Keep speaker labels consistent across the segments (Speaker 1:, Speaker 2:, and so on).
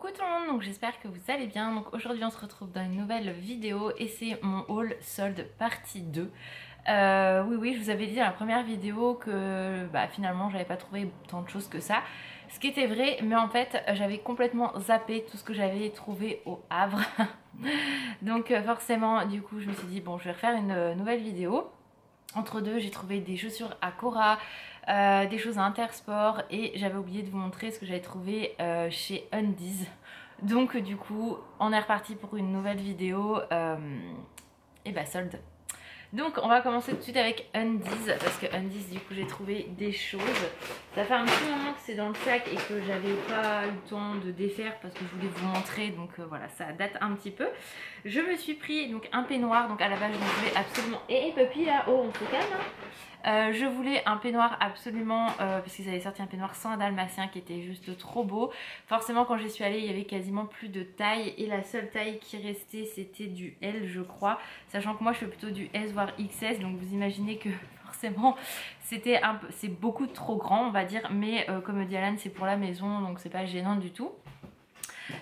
Speaker 1: Coucou tout le monde, donc j'espère que vous allez bien. Donc aujourd'hui on se retrouve dans une nouvelle vidéo et c'est mon haul solde partie 2. Oui, je vous avais dit dans la première vidéo que finalement j'avais pas trouvé tant de choses que ça. Ce qui était vrai, mais en fait j'avais complètement zappé tout ce que j'avais trouvé au Havre. Donc forcément du coup je me suis dit bon, je vais refaire une nouvelle vidéo. Entre deux, j'ai trouvé des chaussures à Cora, des choses à Intersport et j'avais oublié de vous montrer ce que j'avais trouvé chez Undies. Donc du coup, on est reparti pour une nouvelle vidéo solde. Donc on va commencer tout de suite avec Undies parce que Undies du coup j'ai trouvé des choses. Ça fait un petit moment que c'est dans le sac et que j'avais pas eu le temps de défaire parce que je voulais vous montrer, donc voilà, ça date un petit peu. Je me suis pris donc un peignoir, donc à la base je voulais absolument... Et Puppy là, oh on se calme hein. Je voulais un peignoir absolument parce qu'ils avaient sorti un peignoir sans dalmatien qui était juste trop beau. Forcément quand j'y suis allée il y avait quasiment plus de taille et la seule taille qui restait c'était du L je crois, sachant que moi je suis plutôt du S voire XS, donc vous imaginez que forcément c'est beaucoup trop grand on va dire, mais comme dit Alan c'est pour la maison donc c'est pas gênant du tout.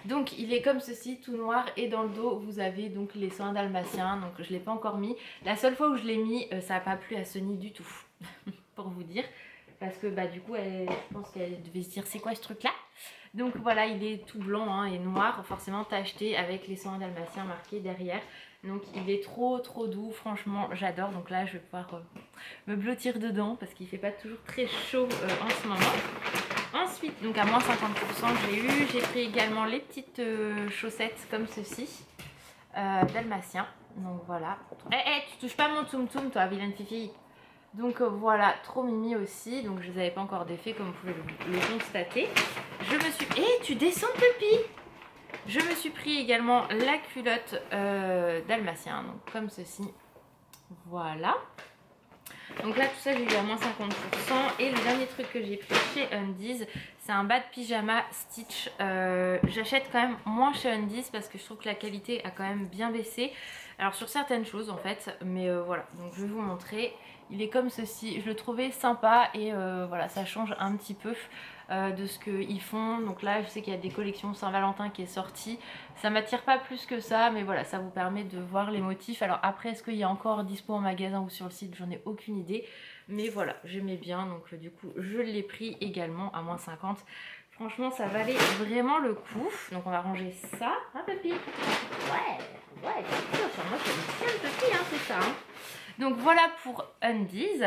Speaker 1: Donc il est comme ceci, tout noir, et dans le dos vous avez donc les soins dalmatiens, donc je ne l'ai pas encore mis. La seule fois où je l'ai mis, ça n'a pas plu à Sony du tout, pour vous dire. Parce que du coup je pense qu'elle devait se dire c'est quoi ce truc là. Donc voilà, il est tout blanc hein, et noir, forcément tacheté avec les soins dalmatiens marqués derrière. Donc il est trop doux, franchement j'adore. Donc là je vais pouvoir me blottir dedans parce qu'il fait pas toujours très chaud en ce moment. Ensuite, donc à moins 50% j'ai pris également les petites chaussettes comme ceci, dalmatien. Donc voilà. Tu touches pas mon toum toum toi, vilaine fifi. Donc voilà, trop mimi aussi. Donc je les avais pas encore défaits comme vous pouvez le constater. Je me suis... tu descends Puppy. Je me suis pris également la culotte dalmatien, donc comme ceci. Voilà. Donc là tout ça j'ai eu à moins 50%. Et le dernier truc que j'ai pris chez Undies, c'est un bas de pyjama Stitch. J'achète quand même moins chez Undies parce que je trouve que la qualité a quand même bien baissé. Alors sur certaines choses en fait, mais voilà, donc je vais vous montrer. Il est comme ceci, je le trouvais sympa et voilà, ça change un petit peu de ce qu'ils font. Donc là je sais qu'il y a des collections Saint-Valentin qui est sortie. Ça m'attire pas plus que ça, mais voilà, ça vous permet de voir les motifs. Alors après, est-ce qu'il y a encore dispo en magasin ou sur le site, j'en ai aucune idée. Mais voilà, j'aimais bien, donc du coup je l'ai pris également à moins 50. Franchement ça valait vraiment le coup. Donc on va ranger ça, hein Puppy? Ouais, c'est sûr, sur moi c'est bien Puppy, hein, c'est ça hein. Donc voilà pour Undies.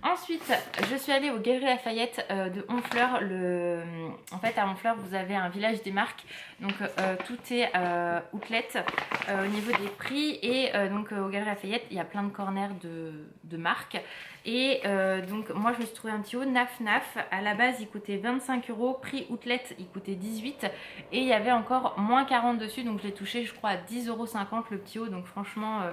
Speaker 1: Ensuite je suis allée au Galeries Lafayette de Honfleur. En fait à Honfleur vous avez un village des marques. Donc tout est outlet au niveau des prix. Et donc au Galeries Lafayette il y a plein de corners de marques. Et donc moi je me suis trouvé un petit haut Naf Naf. À la base il coûtait 25 €, prix outlet il coûtait 18 € et il y avait encore moins 40 dessus, donc je l'ai touché je crois à 10,50 € le petit haut. Donc franchement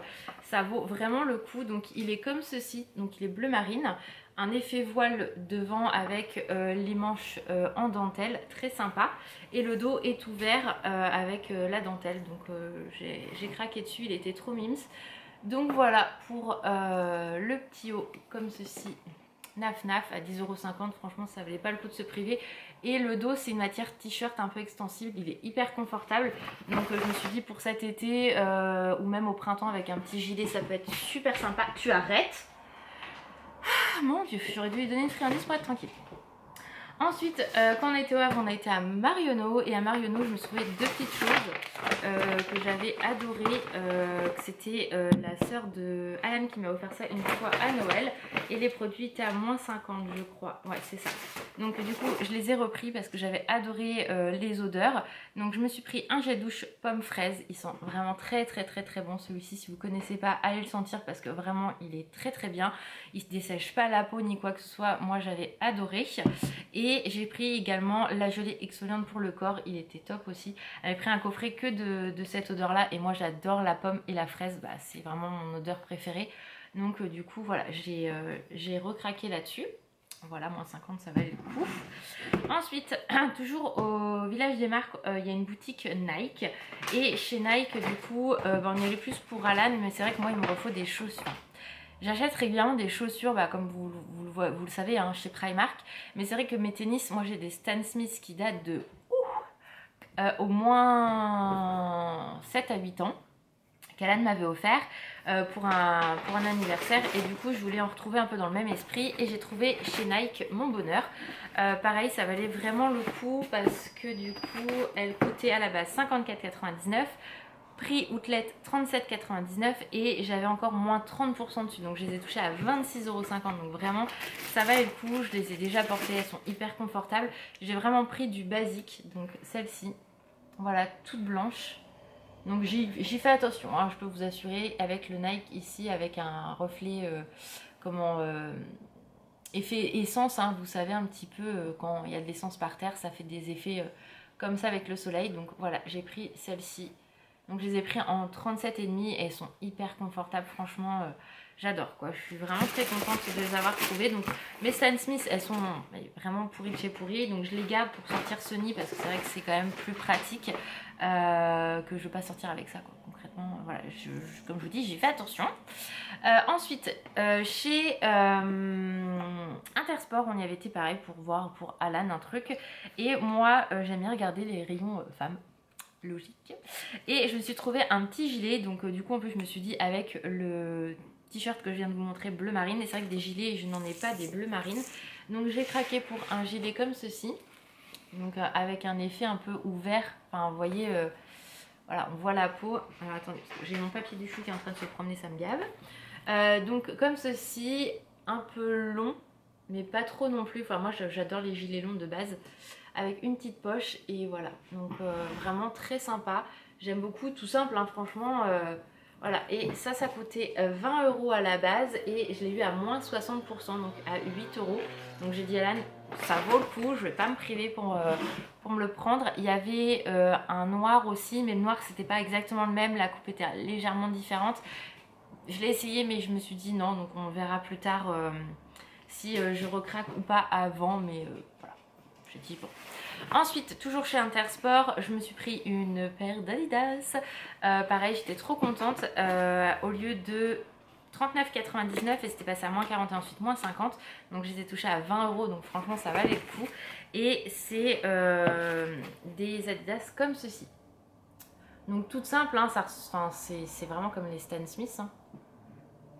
Speaker 1: ça vaut vraiment le coup. Donc il est comme ceci, donc il est bleu marine, un effet voile devant avec les manches en dentelle, très sympa, et le dos est ouvert avec la dentelle. Donc j'ai craqué dessus, il était trop mimes. Donc voilà pour le petit haut comme ceci, Naf Naf à 10,50 €. Franchement ça valait pas le coup de se priver. Et le dos c'est une matière t-shirt un peu extensible, il est hyper confortable. Donc je me suis dit pour cet été ou même au printemps avec un petit gilet ça peut être super sympa. Tu arrêtes. Ah, mon dieu, j'aurais dû lui donner une friandise pour être tranquille. Ensuite, quand on a été au Havre, on a été à Marionneau. Et à Marionneau, je me suis trouvé deux petites choses que j'avais adorées. C'était la sœur de Alan qui m'a offert ça une fois à Noël. Et les produits étaient à moins 50, je crois. Ouais, c'est ça. Donc du coup, je les ai repris parce que j'avais adoré les odeurs. Donc je me suis pris un gel douche pomme fraise. Ils sont vraiment très bons. Celui-ci, si vous ne connaissez pas, allez le sentir parce que vraiment, il est très bien. Il ne dessèche pas la peau ni quoi que ce soit. Moi, j'avais adoré. Et j'ai pris également la gelée exfoliante pour le corps, il était top aussi. J'avais pris un coffret que de cette odeur là et moi j'adore la pomme et la fraise, c'est vraiment mon odeur préférée. Donc du coup voilà, j'ai recraqué là-dessus. Voilà, moins 50 ça valait le coup. Ensuite, toujours au village des marques, il y a une boutique Nike. Et chez Nike du coup, on y allait plus pour Alan, mais c'est vrai que moi il me refaut des chaussures. J'achète régulièrement des chaussures, comme vous le savez, hein, chez Primark. Mais c'est vrai que mes tennis, moi j'ai des Stan Smith qui datent de au moins 7 à 8 ans qu'Alan m'avait offert pour un anniversaire, et du coup je voulais en retrouver un peu dans le même esprit et j'ai trouvé chez Nike Mon Bonheur. Pareil, ça valait vraiment le coup parce que du coup elle coûtait à la base 54,99 €, prix outlet 37,99 € et j'avais encore moins 30% dessus, donc je les ai touchées à 26,50 €, donc vraiment ça valait le coup. Je les ai déjà portées, elles sont hyper confortables. J'ai vraiment pris du basique, donc celle-ci, voilà, toute blanche. Donc j'y fais attention, hein, je peux vous assurer, avec le Nike ici, avec un reflet, effet essence, hein, vous savez un petit peu, quand il y a de l'essence par terre, ça fait des effets comme ça avec le soleil. Donc voilà, j'ai pris celle-ci. Donc je les ai pris en 37,5 et elles sont hyper confortables, franchement, j'adore quoi. Je suis vraiment très contente de les avoir trouvées. Donc mes Stan Smith, elles sont vraiment pourries de chez pourries, donc je les garde pour sortir Sony parce que c'est vrai que c'est quand même plus pratique, que je ne veux pas sortir avec ça quoi. Concrètement, voilà, comme je vous dis, j'ai fait attention. Ensuite, chez Intersport, on y avait été pareil pour voir pour Alan un truc, et moi j'aime bien regarder les rayons femmes. Logique. Et je me suis trouvé un petit gilet, donc du coup en plus je me suis dit avec le t-shirt que je viens de vous montrer bleu marine, et c'est vrai que des gilets je n'en ai pas des bleus marines, donc j'ai craqué pour un gilet comme ceci, donc avec un effet un peu ouvert, enfin vous voyez, voilà, on voit la peau. Alors attendez, j'ai mon papier du chou qui est en train de se promener, ça me gave. Donc comme ceci, un peu long mais pas trop non plus, enfin moi j'adore les gilets longs de base, avec une petite poche, et voilà, donc vraiment très sympa, j'aime beaucoup, tout simple hein, franchement, voilà. Et ça coûtait 20 € à la base et je l'ai eu à moins 60%, donc à 8 €. Donc j'ai dit à Alan, ça vaut le coup, je vais pas me priver pour me le prendre. Il y avait un noir aussi, mais le noir c'était pas exactement le même, la coupe était légèrement différente. Je l'ai essayé mais je me suis dit non, donc on verra plus tard si je recraque ou pas avant, mais voilà, j'ai dit bon. Ensuite, toujours chez Intersport, je me suis pris une paire d'Adidas. Pareil, j'étais trop contente. Au lieu de 39,99 et c'était passé à moins 40 et ensuite moins 50. Donc je les ai touchées à 20 €, donc franchement ça valait le coup. Et c'est des Adidas comme ceci. Donc toute simple, hein, c'est vraiment comme les Stan Smith. Hein.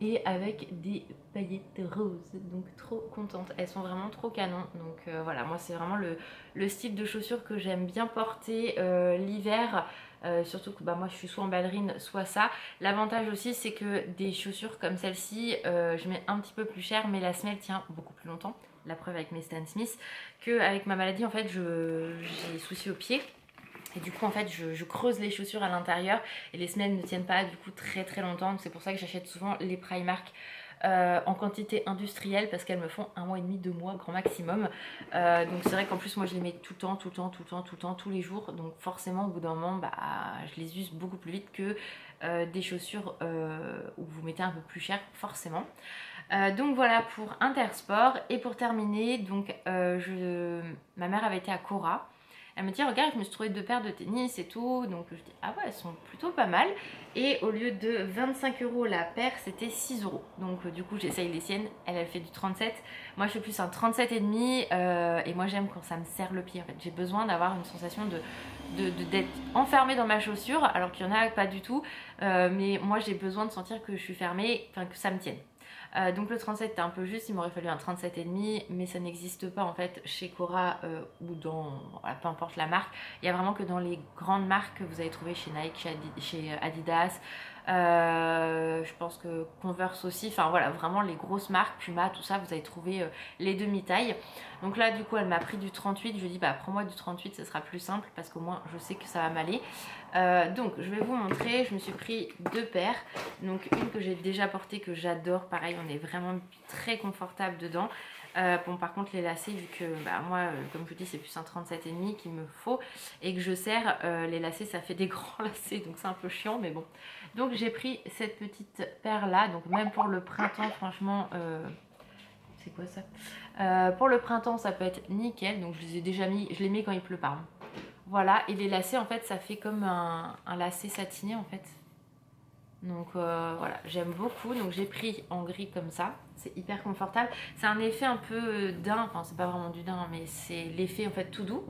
Speaker 1: Et avec des paillettes roses, donc trop contente, elles sont vraiment trop canon. Donc voilà, moi c'est vraiment le style de chaussures que j'aime bien porter l'hiver, surtout que bah, moi je suis soit en ballerine soit ça. L'avantage aussi c'est que des chaussures comme celle-ci, je mets un petit peu plus cher mais la semelle tient beaucoup plus longtemps, la preuve avec mes Stan Smith, qu'avec ma maladie en fait j'ai souci au pied. Et du coup en fait je creuse les chaussures à l'intérieur et les semelles ne tiennent pas du coup très longtemps. C'est pour ça que j'achète souvent les Primark en quantité industrielle, parce qu'elles me font 1 mois et demi, 2 mois grand maximum. Donc c'est vrai qu'en plus moi je les mets tout le temps, tous les jours. Donc forcément au bout d'un moment bah, je les use beaucoup plus vite que des chaussures où vous mettez un peu plus cher forcément. Donc voilà pour Intersport. Et pour terminer, donc ma mère avait été à Cora. Elle me dit regarde, je me suis trouvé 2 paires de tennis et tout, donc je dis ah ouais, elles sont plutôt pas mal. Et au lieu de 25 € la paire, c'était 6 €. Donc du coup j'essaye les siennes, elle fait du 37, moi je fais plus un 37,5 et moi j'aime quand ça me serre le pied en fait. J'ai besoin d'avoir une sensation d'être enfermée dans ma chaussure, alors qu'il y en a pas du tout, mais moi j'ai besoin de sentir que je suis fermée, enfin que ça me tienne. Donc le 37 était un peu juste, il m'aurait fallu un 37,5, mais ça n'existe pas en fait chez Cora ou dans, voilà, peu importe la marque. Il y a vraiment que dans les grandes marques que vous allez trouver chez Nike, chez Adidas, je pense que Converse aussi, enfin voilà, vraiment les grosses marques, Puma, tout ça, vous allez trouver les demi-tailles. Donc là du coup elle m'a pris du 38, je lui ai dit bah prends-moi du 38, ce sera plus simple parce qu'au moins je sais que ça va m'aller. Donc je vais vous montrer, je me suis pris 2 paires, donc une que j'ai déjà portée, que j'adore, pareil on est vraiment très confortable dedans. Bon par contre les lacets, vu que bah, moi comme je vous dis c'est plus un 37,5 qu'il me faut et que je serre, les lacets ça fait des grands lacets, donc c'est un peu chiant mais bon. Donc j'ai pris cette petite paire là, donc même pour le printemps franchement, c'est quoi ça, pour le printemps ça peut être nickel, donc je les ai déjà mis, je les mets quand il pleut pardon. Voilà, et les lacets en fait ça fait comme un lacet satiné en fait. Donc voilà, j'aime beaucoup. Donc j'ai pris en gris comme ça, c'est hyper confortable. C'est un effet un peu daim, enfin c'est pas vraiment du daim, mais c'est l'effet en fait tout doux.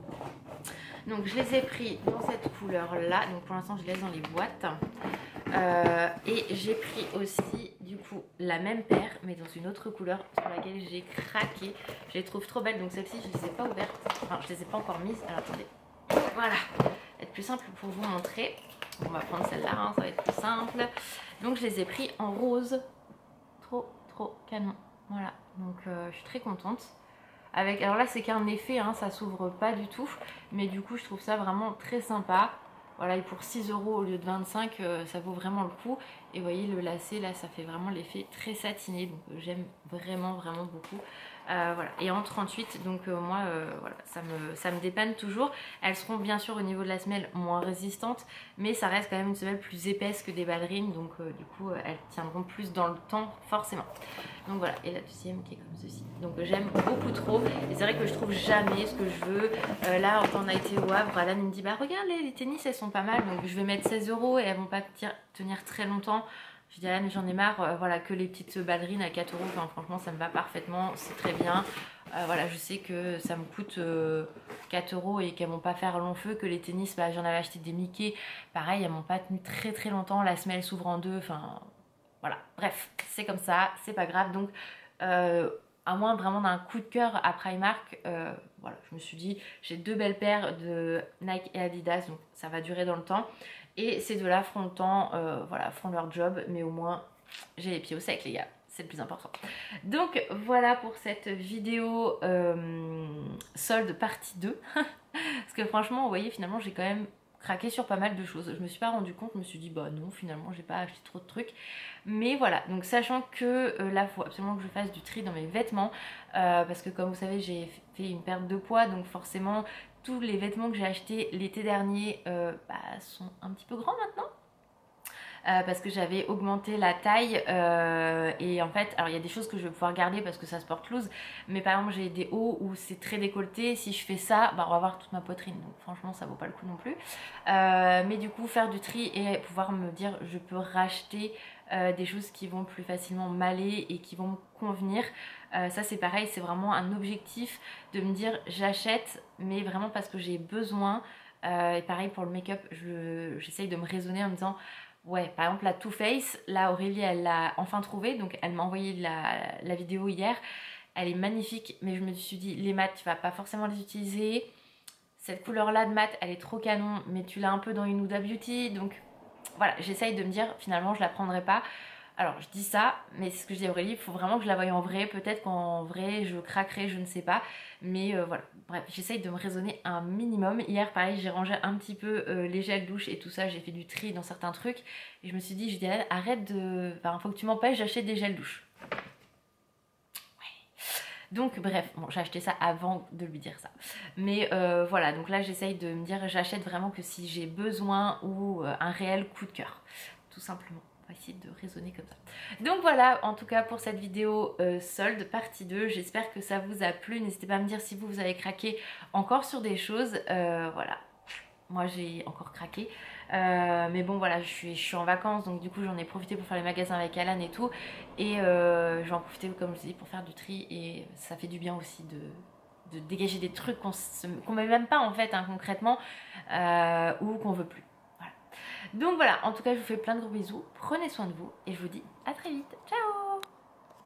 Speaker 1: Donc je les ai pris dans cette couleur là, donc pour l'instant je les laisse dans les boîtes. Et j'ai pris aussi du coup la même paire mais dans une autre couleur sur laquelle j'ai craqué. Je les trouve trop belles, donc celles-ci je les ai pas ouvertes, enfin je les ai pas encore mises. Alors attendez, voilà, être plus simple pour vous montrer. On va prendre celle-là, hein, ça va être plus simple. Donc je les ai pris en rose, trop canon. Voilà, donc je suis très contente. Avec, alors là c'est qu'un effet, hein, ça s'ouvre pas du tout, mais du coup je trouve ça vraiment très sympa. Voilà, et pour 6 € au lieu de 25, ça vaut vraiment le coup. Et vous voyez le lacet là, ça fait vraiment l'effet très satiné, donc j'aime vraiment beaucoup. Voilà, et en 38, donc moi voilà, ça me dépanne toujours. Elles seront bien sûr au niveau de la semelle moins résistantes, mais ça reste quand même une semelle plus épaisse que des ballerines, donc du coup elles tiendront plus dans le temps forcément. Donc voilà, et la deuxième qui est comme ceci. Donc j'aime beaucoup trop, et c'est vrai que je trouve jamais ce que je veux. Là quand on a été au Havre, Alan me dit bah regarde les tennis elles sont pas mal, donc je vais mettre 16 € et elles vont pas tenir très longtemps. Je dis Alan j'en ai marre, voilà, que les petites ballerines à 4 €, enfin, franchement ça me va parfaitement, c'est très bien. Voilà, je sais que ça me coûte 4 € et qu'elles vont pas faire long feu, que les tennis, bah, j'en avais acheté des Mickey, pareil elles m'ont pas tenu très longtemps, la semelle s'ouvre en deux, enfin voilà, bref, c'est comme ça, c'est pas grave. Donc à moins vraiment d'un coup de cœur à Primark, voilà, je me suis dit j'ai deux belles paires de Nike et Adidas, donc ça va durer dans le temps. Et ces deux-là feront le temps, voilà, feront leur job, mais au moins j'ai les pieds au sec les gars, c'est le plus important. Donc voilà pour cette vidéo solde partie 2. Parce que franchement, vous voyez, finalement j'ai quand même craqué sur pas mal de choses. Je me suis pas rendu compte, je me suis dit bah non, finalement j'ai pas acheté trop de trucs. Mais voilà, donc sachant que là il faut absolument que je fasse du tri dans mes vêtements, parce que comme vous savez j'ai fait une perte de poids, donc forcément tous les vêtements que j'ai achetés l'été dernier bah, sont un petit peu grands maintenant. Parce que j'avais augmenté la taille et en fait, alors il y a des choses que je vais pouvoir garder parce que ça se porte loose, mais par exemple j'ai des hauts où c'est très décolleté, si je fais ça, bah, on va voir toute ma poitrine, donc franchement ça vaut pas le coup non plus. Mais du coup faire du tri et pouvoir me dire je peux racheter des choses qui vont plus facilement m'aller et qui vont me convenir, ça c'est pareil, c'est vraiment un objectif de me dire j'achète mais vraiment parce que j'ai besoin. Et pareil pour le make-up, j'essaye de me raisonner en me disant ouais, par exemple la Too Faced, là Aurélie elle l'a enfin trouvée, donc elle m'a envoyé la vidéo hier, elle est magnifique, mais je me suis dit les mats tu vas pas forcément les utiliser, cette couleur là de mat elle est trop canon, mais tu l'as un peu dans une Huda Beauty, donc voilà, j'essaye de me dire finalement je la prendrai pas. Alors je dis ça, mais c'est ce que je dis à Aurélie, il faut vraiment que je la voie en vrai, peut-être qu'en vrai je craquerai, je ne sais pas, mais voilà, bref, j'essaye de me raisonner un minimum. Hier pareil, j'ai rangé un petit peu les gels douche et tout ça, j'ai fait du tri dans certains trucs, et je me suis dit, je dis à elle, arrête de... Enfin, faut que tu m'empêches d'acheter des gels douche. Donc bref, bon, j'ai acheté ça avant de lui dire ça. Mais voilà, donc là j'essaye de me dire j'achète vraiment que si j'ai besoin ou un réel coup de cœur, tout simplement. On va essayer de raisonner comme ça. Donc voilà, en tout cas pour cette vidéo solde partie 2, j'espère que ça vous a plu. N'hésitez pas à me dire si vous avez craqué encore sur des choses. Voilà, moi j'ai encore craqué. Mais bon voilà, je suis en vacances, donc du coup j'en ai profité pour faire les magasins avec Alan et tout. Et je vais en profiter comme je dis pour faire du tri, et ça fait du bien aussi de dégager des trucs qu'on met même pas en fait, hein, concrètement, ou qu'on veut plus. Voilà. Donc voilà, en tout cas je vous fais plein de gros bisous, prenez soin de vous et je vous dis à très vite, ciao.